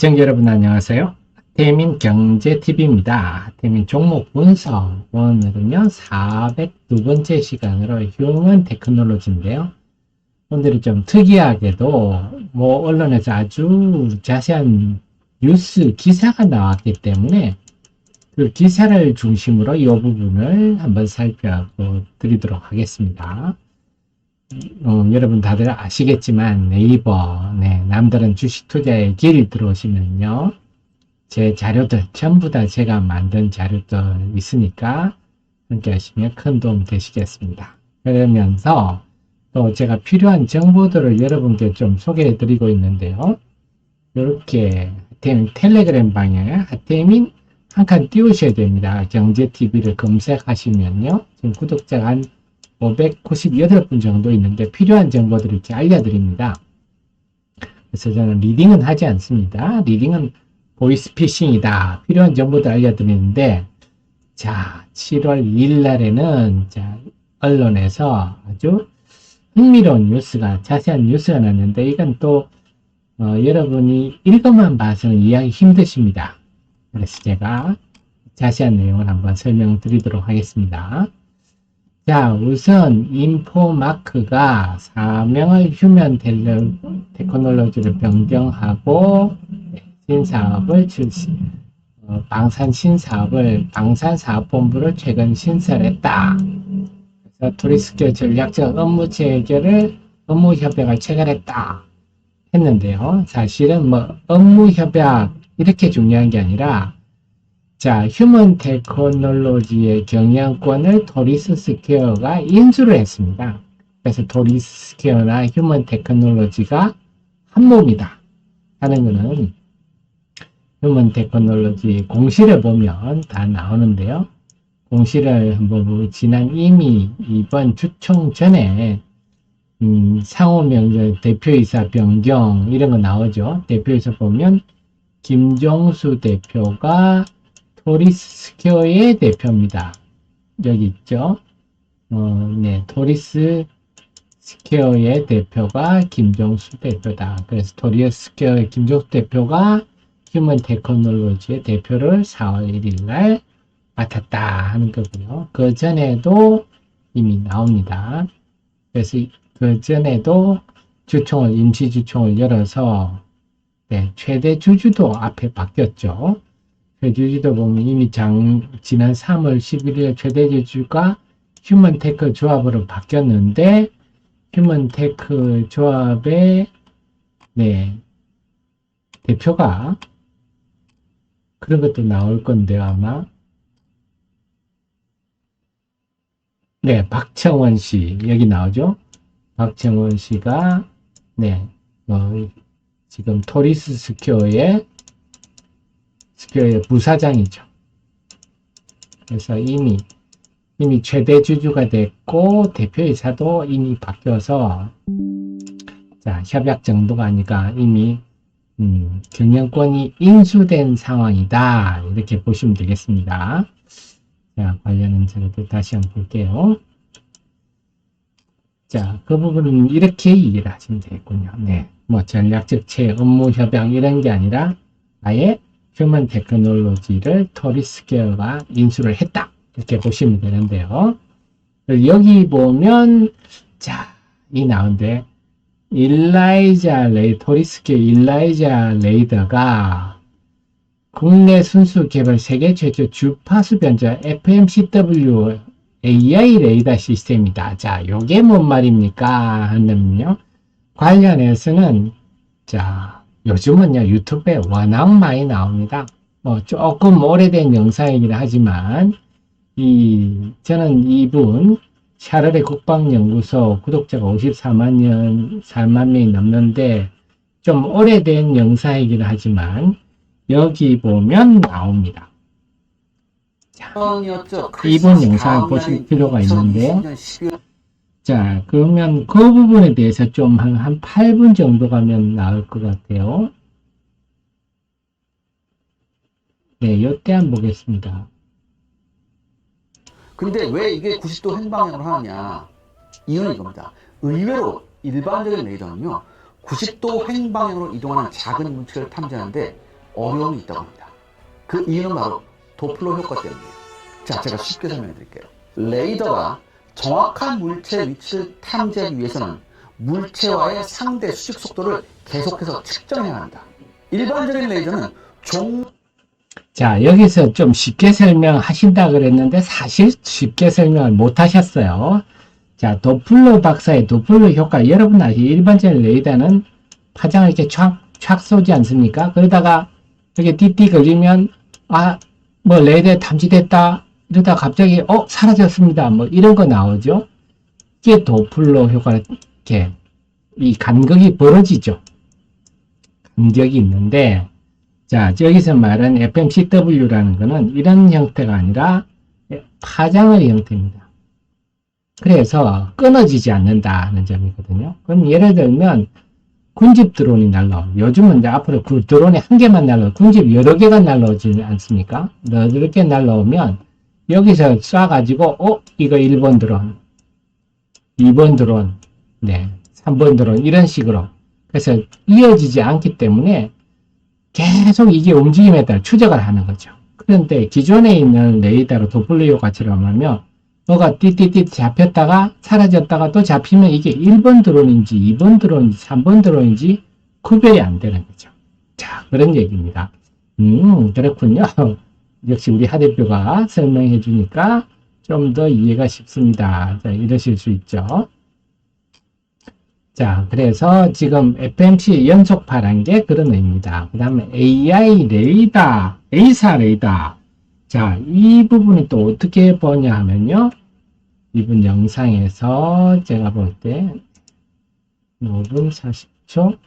시청자 여러분 안녕하세요. 태민 경제TV입니다. 태민 종목 분석 오늘은요 402번째 시간으로 휴먼 테크놀로지인데요. 오늘은 좀 특이하게도 언론에서 아주 자세한 뉴스 기사가 나왔기 때문에 그 기사를 중심으로 이 부분을 한번 살펴드리도록 하겠습니다. 여러분 다들 아시겠지만 네이버, 남다른 주식 투자의 길 들어오시면요. 제 자료들 전부 다 제가 만든 자료들 있으니까 함께 하시면 큰 도움 되시겠습니다. 그러면서 또 제가 필요한 정보들을 여러분께 좀 소개해 드리고 있는데요. 이렇게 텔레그램 방에 하태민 한 칸 띄우셔야 됩니다. 경제TV를 검색하시면요. 지금 구독자가 한 598분 정도 있는데 필요한 정보들을 이렇게 알려드립니다. 그래서 저는 리딩은 하지 않습니다. 리딩은 보이스피싱이다. 필요한 정보들 알려드리는데, 자, 7월 2일 날에는, 언론에서 아주 흥미로운 뉴스가, 자세한 뉴스가 났는데, 이건 또, 여러분이 읽어만 봐서는 이해하기 힘드십니다. 그래서 제가 자세한 내용을 한번 설명드리도록 하겠습니다. 자, 우선 인포마크가 사명을 휴먼 테크놀로지를 변경하고 신사업을 출시, 방산사업본부를 최근 신설했다. 그래서 토리스퀘어 전략적 업무 체계를 업무협약을 체결했다 했는데요. 사실은 업무협약 이렇게 중요한 게 아니라 자, 휴먼 테크놀로지의 경영권을 토리스퀘어가 인수를 했습니다. 그래서 토리스퀘어나 휴먼 테크놀로지가 한 몸이다 하는 것은 휴먼 테크놀로지 공시를 보면 다 나오는데요. 공시를 한번 보면 이미 이번 주총 전에 상호명령 대표이사 변경 이런 거 나오죠. 대표이사 보면 김종수 대표가 토리스퀘어의 대표입니다. 여기 있죠. 토리스퀘어의 대표가 김종수 대표다. 그래서 토리스퀘어의 김종수 대표가 휴먼 테크놀로지의 대표를 4월 1일 날 맡았다 하는 거고요. 그 전에도 이미 나옵니다. 그래서 그 전에도 임시 주총을 열어서 최대 주주도 앞에 바뀌었죠. 주주도 보면 이미 지난 3월 11일 최대 주주가 휴먼테크 조합으로 바뀌었는데 휴먼테크 조합의 대표가 그런 것도 나올 건데요, 아마. 박청원 씨 여기 나오죠. 박청원 씨가 지금 토리스퀘어의 부사장이죠. 그래서 이미 최대 주주가 됐고 대표이사도 이미 바뀌어서 협약 정도가 아니라 이미 경영권이 인수된 상황이다 이렇게 보시면 되겠습니다. 자, 관련한 자료도 다시 한번 볼게요. 자, 그 부분은 이렇게 이해를 하시면 되겠군요. 전략적 업무 협약 이런 게 아니라 아예 휴먼 테크놀로지를 토리스퀘어가 인수를 했다. 이렇게 보시면 되는데요. 여기 보면, 이 나오는데, 토리스퀘어 일라이자 레이더가 국내 순수 개발 세계 최초 주파수 변조 FMCW AI 레이더 시스템이다. 자, 요게 뭔 말입니까? 하면요. 관련해서는, 요즘은요, 유튜브에 워낙 많이 나옵니다. 조금 오래된 영상이긴 하지만, 저는 이분, 샤르레 국방연구소 구독자가 54만 명이 넘는데, 좀 오래된 영상이긴 하지만, 여기 보면 나옵니다. 이분 영상을 보실 필요가 있는데요. 자, 그러면 그 부분에 대해서 좀 한 8분 정도 가면 나올 것 같아요. 요때 한번 보겠습니다. 근데 왜 이게 90도 횡방향으로 하느냐? 이유는 이겁니다. 의외로 일반적인 레이더는요, 90도 횡방향으로 이동하는 작은 물체를 탐지하는데 어려움이 있다고 합니다. 그 이유는 바로 도플러 효과 때문이에요. 자, 제가 쉽게 설명해 드릴게요. 레이더가 정확한 물체 위치를 탐지하기 위해서는 물체와의 상대 수직 속도를 계속해서 측정해야 합니다. 일반적인 레이더는 자, 여기서 좀 쉽게 설명하신다 그랬는데 사실 쉽게 설명을 못 하셨어요. 자, 도플러 박사의 도플러 효과, 여러분 아시죠? 일반적인 레이더는 파장을 이렇게 촥 쏘지 않습니까? 그러다가 이렇게 띠띠 걸리면 뭐 레이더에 탐지됐다 이러다 갑자기 사라졌습니다 뭐 이런 거 나오죠. 이게 도플러 효과를 이렇게 이 간격이 벌어지죠. 간격이 있는데, 자, 여기서 말한 FMCW라는 거는 이런 형태가 아니라 파장의 형태입니다. 그래서 끊어지지 않는다는 점이거든요. 그럼 예를 들면 군집 드론이 날라오고, 요즘은 이제 앞으로 그 드론이 한 개만 날라오고 군집 여러 개가 날라오지 않습니까? 여러 개 날라오면 여기서 쏴가지고 이거 1번 드론, 2번 드론, 네, 3번 드론 이런 식으로, 그래서 이어지지 않기 때문에 계속 이게 움직임에 따라 추적을 하는 거죠. 그런데 기존에 있는 레이더로 도플러 효과처럼 하면 뭐가 띠띠띠 잡혔다가 사라졌다가 또 잡히면 이게 1번 드론인지 2번 드론인지 3번 드론인지 구별이 안 되는 거죠. 자, 그런 얘기입니다. 그렇군요. 역시 우리 하 대표가 설명해 주니까 좀 더 이해가 쉽습니다. 자, 이러실 수 있죠. 자, 그래서 지금 FMC 연속파란 게 그런 의미입니다. 그 다음에 AI 레이더, A사 레이더. 자, 이 부분이 또 어떻게 보냐 하면요. 이번 영상에서 제가 볼 때 5분 40초.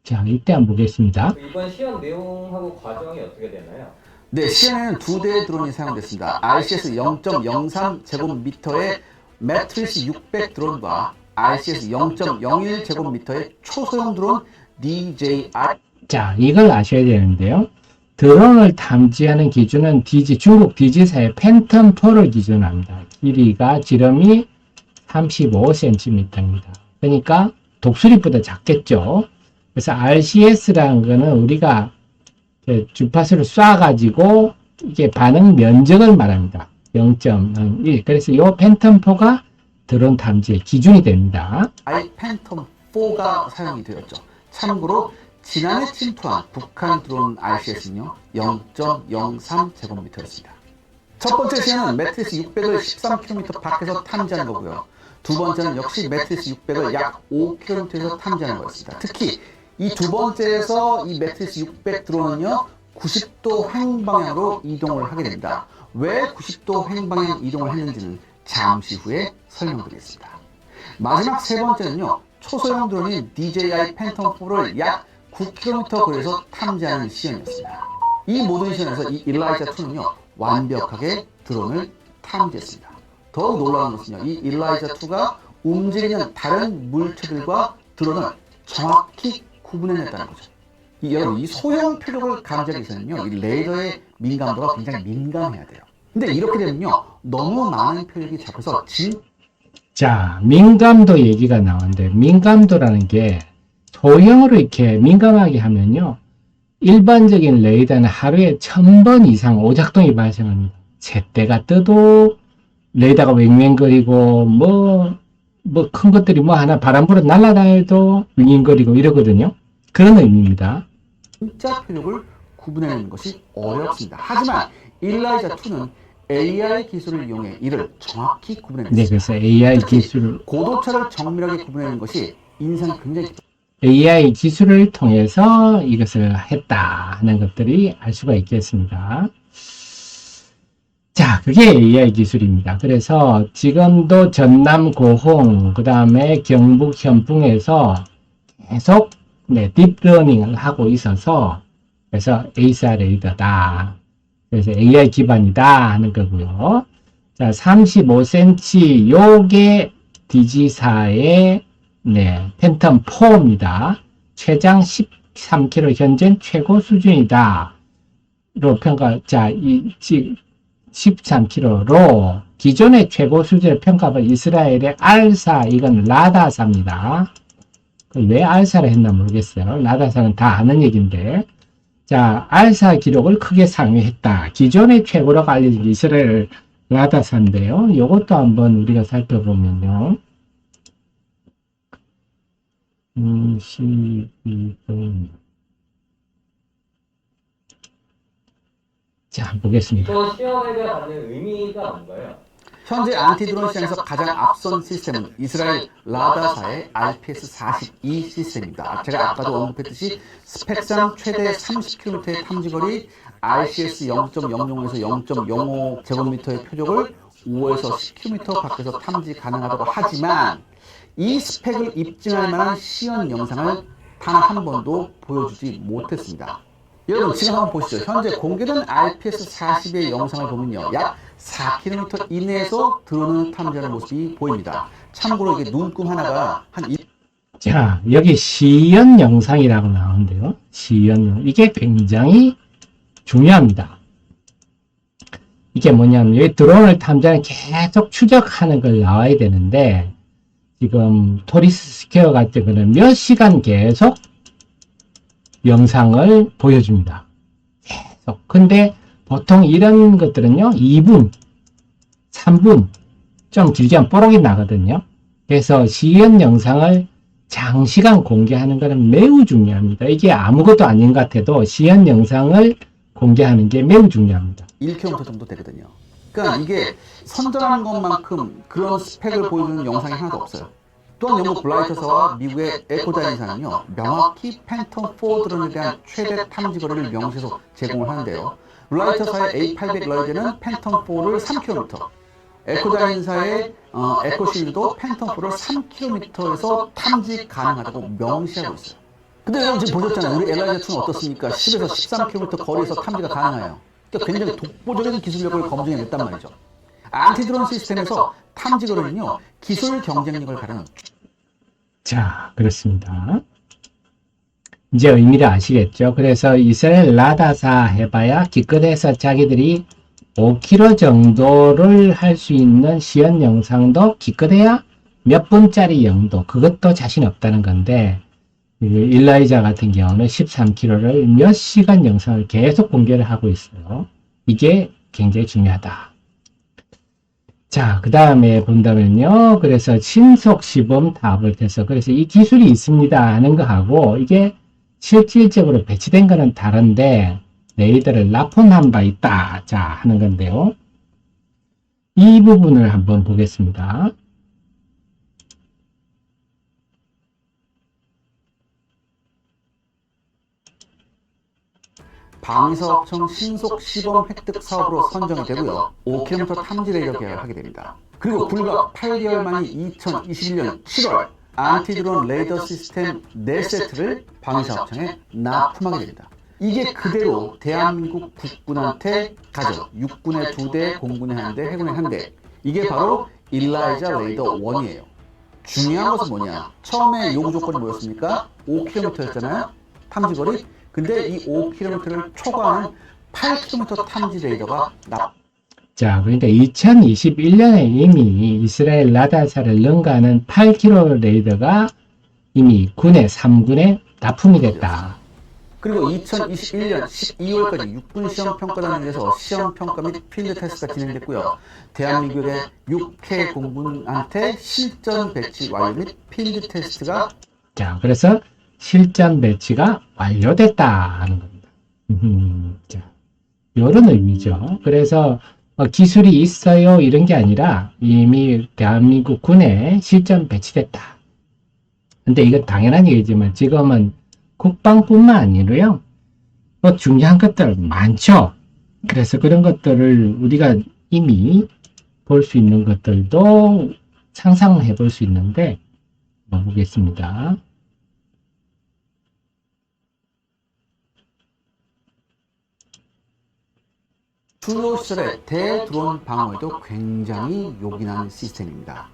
자, 이때 한번 보겠습니다. 이번 시험 내용하고 과정이 어떻게 되나요? 네, 시험에는 2대의 드론이 사용됐습니다. RCS 0.03 제곱미터의 매트리스 600 드론과 RCS 0.01 제곱미터의 초소형 드론 DJI. 자, 이걸 아셔야 되는데요. 드론을 탐지하는 기준은 중국 DJ사의 팬텀4를 기준으로 합니다. 길이가 지름이 35cm입니다. 그러니까 독수리보다 작겠죠. 그래서 RCS라는 거는 우리가 주파수를 쏴가지고 이게 반응 면적을 말합니다. 0.1. 그래서 이 팬텀4가 드론 탐지의 기준이 됩니다. 팬텀4가 사용이 되었죠. 참고로 지난해 침투한 북한 드론 RCS는요 0.03 제곱미터였습니다. 첫 번째 시험은 매트리스 600을 13km 밖에서 탐지하는 거고요. 두 번째는 역시 매트리스 600을 약 5km에서 탐지하는 거였습니다. 특히 이 두 번째에서 이 매트리스 600 드론은요 90도 횡방향으로 이동을 하게 됩니다. 왜 90도 횡방향 이동을 했는지는 잠시 후에 설명드리겠습니다. 마지막 세 번째는요 초소형 드론인 DJI 팬텀4를 약 9km 거리에서 탐지하는 시험이었습니다. 이 모든 시험에서 이 일라이자2는요 완벽하게 드론을 탐지했습니다. 더욱 놀라운 것은요 이 일라이자2가 움직이는 다른 물체들과 드론을 정확히 구분해냈다는 거죠. 여러분 이 소형 표적을 감지하기 위해서는요 이 레이더의 민감도가 굉장히 민감해야 돼요. 근데 이렇게 되면요 너무 많은 표적이 잡혀서 자, 민감도 얘기가 나오는데, 민감도라는 게 소형으로 이렇게 민감하게 하면요 일반적인 레이더는 하루에 1000번 이상 오작동이 발생합니다. 새떼가 떠도 레이더가 왱왱거리고 큰 것들이 하나 바람 불어 날아다녀도 윙윙거리고 이러거든요. 그런 의미입니다. 진짜 표적을 구분해내는 것이 어렵습니다. 하지만 일라이자2는 AI 기술을 이용해 이를 정확히 구분해냈습니다. 네, 그래서 AI 기술을 고도차를 정밀하게 구분해내는 것이 인상이 굉장히 AI 기술을 통해서 이것을 했다 하는 것들이 알 수가 있겠습니다. 자, 그게 AI 기술입니다. 그래서 지금도 전남 고흥, 그 다음에 경북 현풍에서 계속 딥러닝을 하고 있어서 그래서 A사 레이더다. 그래서 AI 기반이다 하는 거고요. 자, 35cm 요게 DJ사의 팬텀4입니다. 최장 13km 현재 최고 수준이다. 로 평가. 자, 13km로 기존의 최고 수준을 평가한 이스라엘의 알사, 이건 라다사입니다. 왜 알사를 했나 모르겠어요. 라다사는 다 아는 얘기인데. 자, 알사 기록을 크게 상회했다. 기존의 최고라고 알려진 게 이스라엘 라다사인데요. 이것도 한번 우리가 살펴보면요. 12분. 자, 보겠습니다. 이번 시험에 갖는 의미가 뭔가요? 현재 안티드론 시장에서 가장 앞선 시스템은 이스라엘 라다사의 RPS-42 시스템입니다. 제가 아까도 언급했듯이 스펙상 최대 30km의 탐지거리, RCS 0.00에서 0.05 제곱미터의 표적을 5에서 10km 밖에서 탐지 가능하다고 하지만 이 스펙을 입증할 만한 시연 영상을 단 한 번도 보여주지 못했습니다. 여러분 지금 한번 보시죠. 현재 공개된 RPS-40의 영상을 보면요. 약 4km 이내에서 드론을 탐지하는 모습이 보입니다. 참고로 이게 눈금 하나가 한 자, 여기 시연 영상이라고 나오는데요. 시연 영상. 이게 굉장히 중요합니다. 이게 뭐냐면, 여기 드론을 탐지하는 계속 추적하는 걸 나와야 되는데, 지금 토리스 스퀘어 같은 거는 몇 시간 계속 영상을 보여줍니다. 계속. 근데 보통 이런 것들은요, 2분, 3분, 좀 길게 하면 뽀록이 나거든요. 그래서 시연 영상을 장시간 공개하는 것은 매우 중요합니다. 이게 아무것도 아닌 것 같아도 시연 영상을 공개하는 게 매우 중요합니다. 1km 정도 되거든요. 그러니까 이게 선전하는 것만큼 그런 스펙을 보여주는 영상이 하나도 없어요. 또한 영국 블라이터사와 미국의 에코다인사는요, 명확히 팬텀4 드론에 대한 최대 탐지 거리를 명시해서 제공을 하는데요. 블라이터사의 A800 러이드는 팬텀4를 3km, 에코다인사의 에코실드도 팬텀4를 3km에서 탐지 가능하다고 명시하고 있어요. 근데 여러분 지금 보셨잖아요. 우리 엘라이자2는 어떻습니까? 10에서 13km 거리에서 탐지가 가능해요. 그러니까 굉장히 독보적인 기술력을 검증해냈단 말이죠. 안티드론 시스템에서 탐지거리는요, 기술 경쟁력을 가르는. 자, 그렇습니다. 이제 의미를 아시겠죠? 그래서 이스라엘 라다사 해봐야 기껏해서 자기들이 5km 정도를 할 수 있는 시연 영상도 기껏해야 몇 분짜리 영도, 그것도 자신 없다는 건데, 일라이자 같은 경우는 13km를 몇 시간 영상을 계속 공개를 하고 있어요. 이게 굉장히 중요하다. 자, 그 다음에 본다면요. 그래서 신속 시범 답을 해서, 그래서 이 기술이 있습니다 하는 거하고, 이게 실질적으로 배치된 거는 다른데, 레이더를 납품한 바 있다. 자, 하는 건데요. 이 부분을 한번 보겠습니다. 방위사업청 신속 시범 획득 사업으로 선정이 되고요. 5km 탐지 레이더 계약을 하게 됩니다. 그리고 불과 8개월 만인 2021년 7월 안티드론 레이더 시스템 4세트를 방위사업청에 납품하게 됩니다. 이게 그대로 대한민국 국군한테 가죠. 육군의 2대, 공군의 1대, 해군의 1대. 이게 바로 일라이자 레이더 1이에요. 중요한 것은 뭐냐? 처음에 요구 조건이 뭐였습니까? 5km였잖아요. 탐지거리. 근데 이 5km를 초과하는 8km 탐지 레이더가 자, 그러니까 2021년에 이미 이스라엘 라다사를 능가하는 8km 레이더가 이미 군의 3군에 납품이 됐다. 그리고 2021년 12월까지 육군 시험평가단에서 시험평가 및 필드 테스트가 진행됐고요. 대한민국의 6회 공군한테 실전 배치 완료 및 필드 테스트가 자, 그래서 실전 배치가 완료됐다 하는 겁니다. 자, 이런 의미죠. 그래서 기술이 있어요 이런 게 아니라 이미 대한민국 군에 실전 배치됐다. 근데 이건 당연한 얘기지만 지금은 국방뿐만 아니라요. 중요한 것들 많죠. 그래서 그런 것들을 우리가 이미 볼 수 있는 것들도 상상해 볼 수 있는데 보겠습니다. 주요 시설의 대드론 방어에도 굉장히 요긴한 시스템입니다.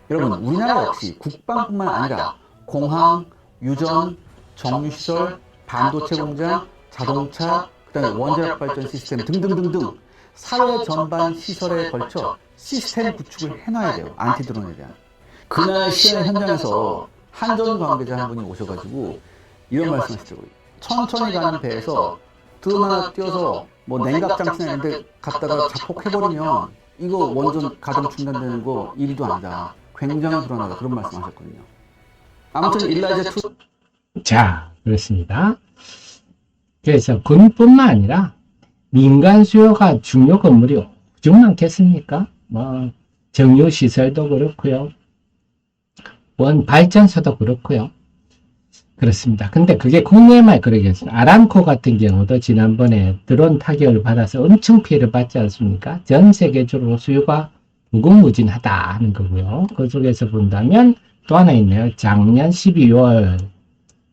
여러분, 우리나라 역시 국방뿐만 아니라 공항, 유전, 정유시설, 반도체 공장, 자동차, 그 다음에 원자력 발전 시스템 등등등등 사회 전반 시설에 걸쳐 시스템 구축을 해놔야 돼요. 안티드론에 대한. 그날 시연 현장에서 한전 관계자 한 분이 오셔가지고 이런 말씀 하시더라고요. 천천히 가는 배에서 드론 하나 띄워서 뭐 냉각장치나 이런 데 갔다가 자폭해버리면 이거 원전 가동 중단되는 거 일도 아니다. 굉장히 불안하다. 그런 말씀 하셨거든요. 아무튼 일라이자2 자, 그렇습니다. 그래서 군뿐만 아니라 민간 수요가 중요 건물이 오죽 많겠습니까? 뭐 정유 시설도 그렇고요. 원 발전소도 그렇고요. 그렇습니다. 근데 그게 국내에만 그러겠어요. 아람코 같은 경우도 지난번에 드론 타격을 받아서 엄청 피해를 받지 않습니까? 전 세계적으로 수요가 무궁무진하다 하는 거고요. 그 속에서 본다면 또 하나 있네요. 작년 12월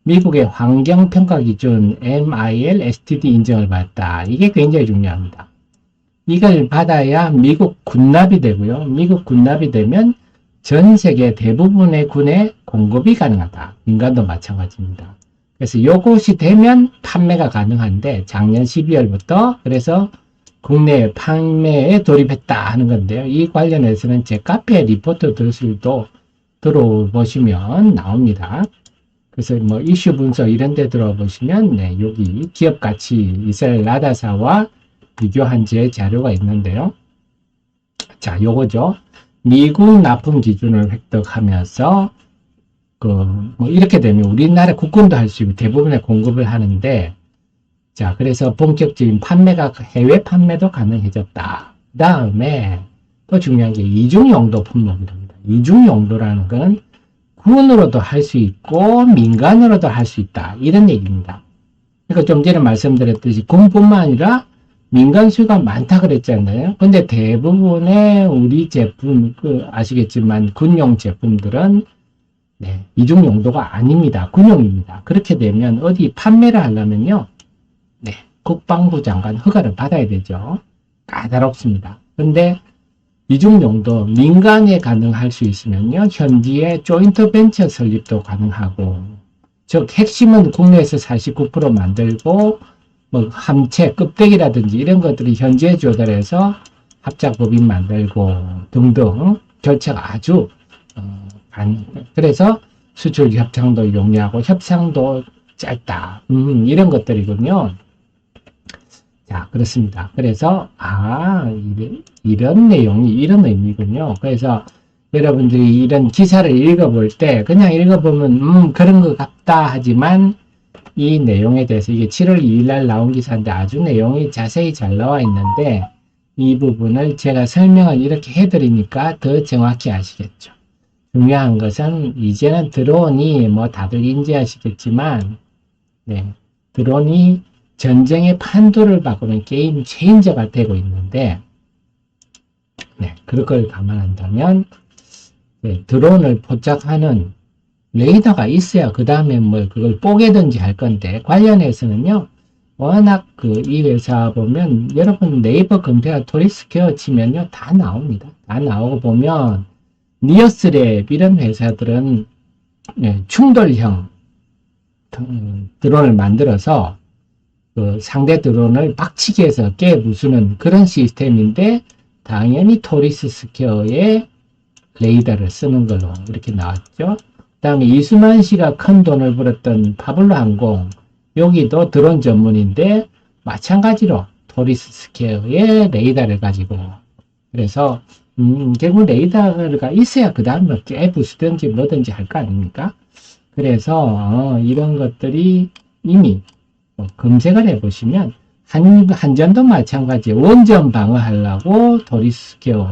미국의 환경평가 기준 MIL STD 인정을 받았다. 이게 굉장히 중요합니다. 이걸 받아야 미국 군납이 되고요. 미국 군납이 되면 전 세계 대부분의 군에 공급이 가능하다. 민간도 마찬가지입니다. 그래서 요것이 되면 판매가 가능한데 작년 12월부터 그래서 국내 판매에 돌입했다 하는 건데요. 이 관련해서는 제 카페 리포트 들어보시면 나옵니다. 그래서 뭐 이슈 분석 이런 데 들어보시면 네, 여기 기업 가치 이스라엘 라다사와 비교한 제 자료가 있는데요. 자, 요거죠. 미국 납품 기준을 획득하면서 뭐 이렇게 되면 우리나라 국군도 할 수 있고 대부분의 공급을 하는데 자, 그래서 본격적인 판매가 해외 판매도 가능해졌다. 그 다음에 또 중요한 게 이중 용도 품목이랍니다. 이중 용도라는 건 군으로도 할 수 있고 민간으로도 할 수 있다. 이런 얘기입니다. 그러니까 좀 전에 말씀드렸듯이 군뿐만 아니라 민간 수요가 많다 그랬잖아요. 근데 대부분의 우리 제품, 아시겠지만 군용 제품들은 네, 이중 용도가 아닙니다. 군용입니다. 그렇게 되면 어디 판매를 하려면요. 네, 국방부 장관 허가를 받아야 되죠. 까다롭습니다. 근데 이중 용도 민간에 가능할 수 있으면요. 현지에 조인트 벤처 설립도 가능하고 즉 핵심은 국내에서 49% 만들고 뭐 함체, 껍데기라든지 이런 것들이 현지에 조달해서 합작법인 만들고 등등 절차가 아주 그래서 수출 협상도 용이하고 협상도 짧다. 이런 것들이군요. 자, 그렇습니다. 그래서 이런 내용이 이런 의미군요. 그래서 여러분들이 이런 기사를 읽어볼 때 그냥 읽어보면 그런 것 같다 하지만 이 내용에 대해서 이게 7월 2일 날 나온 기사인데 아주 내용이 자세히 잘 나와 있는데 이 부분을 제가 설명을 이렇게 해드리니까 더 정확히 아시겠죠. 중요한 것은 이제는 드론이 뭐 다들 인지하시겠지만 네, 드론이 전쟁의 판도를 바꾸는 게임 체인저가 되고 있는데 네, 그런 걸 감안한다면 네, 드론을 포착하는 레이더가 있어야 그 다음에 뭐 그걸 뽀개든지 할 건데 관련해서는요 워낙 이 회사 보면 여러분 네이버 검색어 토리스퀘어 치면요 다 나옵니다. 다 나오고 보면 니어스랩 이런 회사들은 네, 충돌형 드론을 만들어서 상대 드론을 박치기 해서 깨부수는 그런 시스템인데 당연히 토리스 스퀘어의 레이더를 쓰는 걸로 이렇게 나왔죠. 그 다음에 이수만 씨가 큰 돈을 벌었던 파블로 항공 여기도 드론 전문인데 마찬가지로 토리스 스퀘어의 레이더를 가지고 그래서 결국 레이더가 있어야 그 다음에 깨부수든지 뭐든지 할 거 아닙니까? 그래서 이런 것들이 이미 검색을 해보시면 한전도 마찬가지예요. 원전 방어하려고 토리스 스퀘어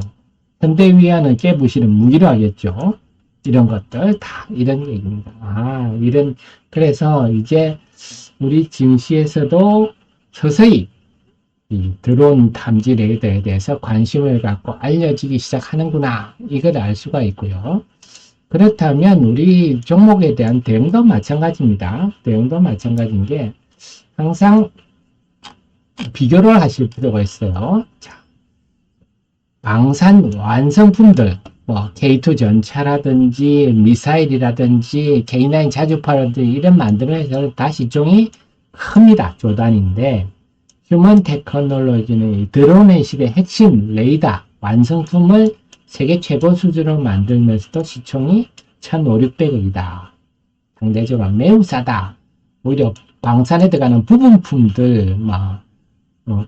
현대위안을 깨부시는 무기로 하겠죠. 이런 것들 다 이런 얘기입니다. 그래서 이제 우리 증시에서도 서서히 이 드론 탐지 레이더에 대해서 관심을 갖고 알려지기 시작하는구나. 이걸 알 수가 있고요. 그렇다면 우리 종목에 대한 대응도 마찬가지입니다. 대응도 마찬가지인 게 항상 비교를 하실 필요가 있어요. 자, 방산 완성품들 뭐 K2 전차라든지 미사일이라든지 K9 자주파라든지 이런 만드는 회사는 다 시총이 큽니다. 조단인데 휴먼 테크놀로지는 드론의 시대 핵심 레이더 완성품을 세계 최고 수준으로 만들면서도 시총이 1,500, 600억이다. 상대적으로 매우 싸다. 오히려 방산에 들어가는 부분품들,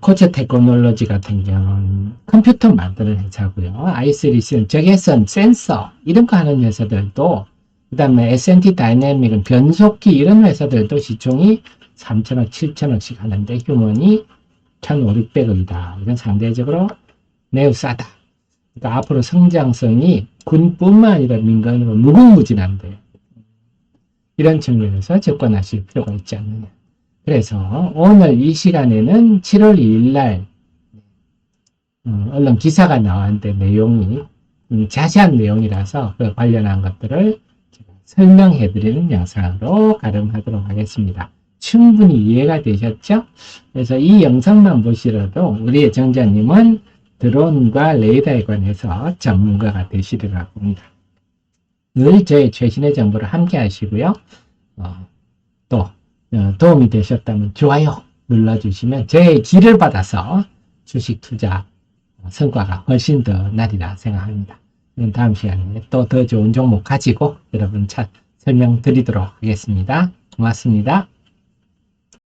코체 테크놀로지 같은 경우는 컴퓨터 만드는 회사고요. 아이스리슨, 적외선, 센서 이런 거 하는 회사들도, 그 다음에 S&T 다이내믹은 변속기 이런 회사들도 시총이 3천억, 7천억씩 하는데 휴먼이 1,500~600억이다. 이건 상대적으로 매우 싸다. 그러니까 앞으로 성장성이 군뿐만 아니라 민간으로 무궁무진한데 이런 측면에서 접근하실 필요가 있지 않느냐. 그래서 오늘 이 시간에는 7월 2일 날 언론 기사가 나왔는데 내용이 자세한 내용이라서 그 관련한 것들을 제가 설명해 드리는 영상으로 가름하도록 하겠습니다. 충분히 이해가 되셨죠? 그래서 이 영상만 보시라도 우리 정자님은 드론과 레이더에 관해서 전문가가 되시리라고 봅니다. 늘 저의 최신의 정보를 함께 하시고요. 또 도움이 되셨다면 좋아요 눌러주시면 저의 기를 받아서 주식 투자 성과가 훨씬 더 나리라 생각합니다. 다음 시간에 또 더 좋은 종목 가지고 여러분 설명드리도록 하겠습니다. 고맙습니다.